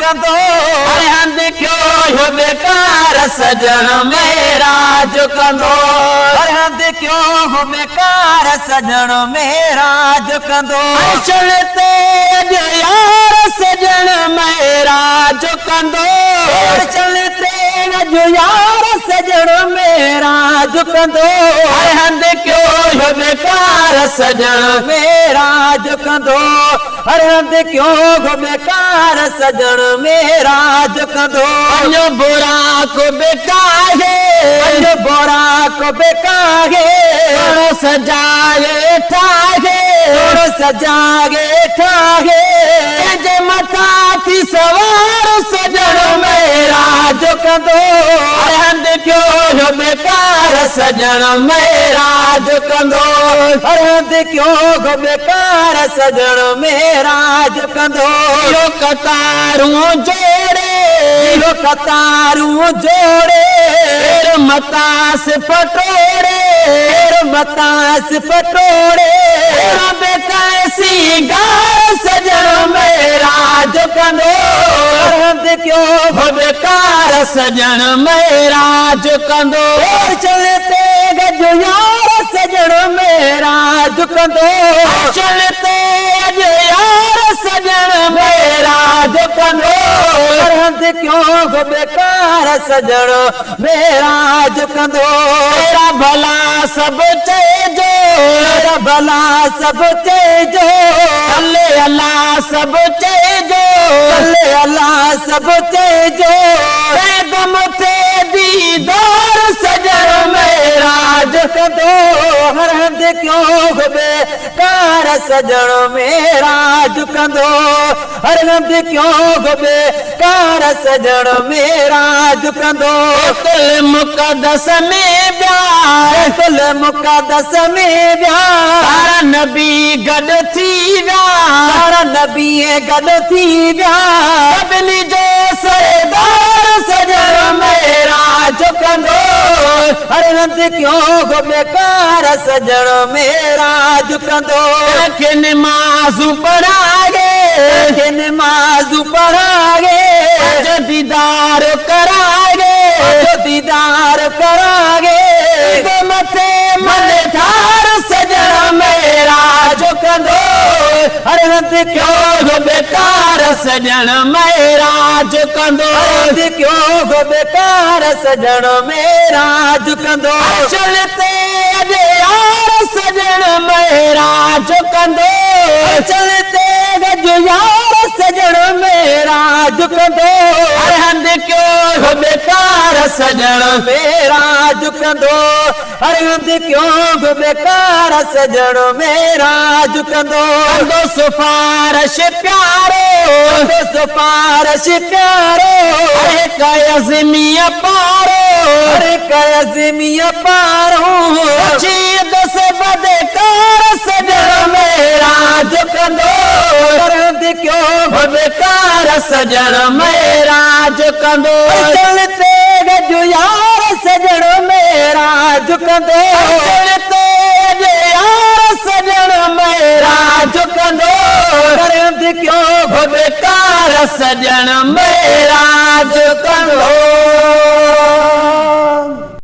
झुकंदो अरे हंध क्यों हो बेकार सजण मेरा झुकंदो अरे हंध क्यों हो बेकार सजण मेरा झुकंदो चलते यार सजण मेरा झुकंदो चलते जो यार सजण मेरा झुकंदो अरे हंध क्यों हो बेकार सजण मेरा झुकंदो अरे हंध क्यों हो बेकार सजण मेरा झुकंदो अञो बुरा को बेकाहे अञो बुरा को बेकाहे सजाए ठाहे सजाए ठाहे जे मथा थी सवार सजण मेरा झुकंदो अरे हंध क्यों हो बेकार सजण मेरा झुकंदो अरे हंध क्यों हो बेकार सजण मेरा झुकंदो यो कतारूं जोड़े कतारूं जोड़े मतास पटोड़े मतास पटोड़े बेकासी गार सजण मेरा झुकंदो हंध क्यों हो बेकार सजण मेरा झुकंदो चलते गजो यार सजण मेरा झुकंदो चलते गजो यार सजण मेरा झुकंदो हंध क्यों हो बेकार सजण मेरा झुकंदो तेरा भला सब चइजो तेरा भला सब चइजो अल्ले अल्लाह सब चइजो अल्ले अल्लाह सब चइजो दम थे दीदार सजण मेरा झुकंदो हर हंध क्यों हो बेकार सजण मेरा झुकंदो हर हंध क्यों हो बेकार सजण मेरा झुकंदो कुल मुक़दस में ब्याह कुल मुक़दस में ब्याह सारा नबी गॾु थी विया सारा नबी गॾु थी विया सभिनी जो सरदार सजण मेरा झुकंदो हर हंध क्यों हो बेकार सजण मेरा झुकंदो खे नमाज़ू पढ़ागे नमाज़ू पढ़ागे जो दीदार करागे जो दीदार करागे मथे मन ठार सजण मेरा झुकंदो हर हंध क्यों हो बेकार सजण मेरा झुकंदो हंध क्यों हो बेकार सजण मेरा झुकंदो चलते यार सजण मेरा झुकंदो चलते गजो यार सजण मेरा झुकंदो अरे हंध क्यों हो बेकार सजण मेरा झुकंदो अरे हंध क्यों हो बेकार सजण मेरा झुकंदो सिफारिश प्यारो सिफारिश प्यारो अरे कयज़मीअ पारो अरे कयज़मीअ पारो दस बेकार सजण मेरा झुकंदो हंध क्यों हो बेकार सजण मेरा झुकंदो चलते गजो यार सजण मेरा झुकंदो चलते यार सजण मेरा झुकंदो हंध क्यों हो बेकार सजण मेरा झुकंदो।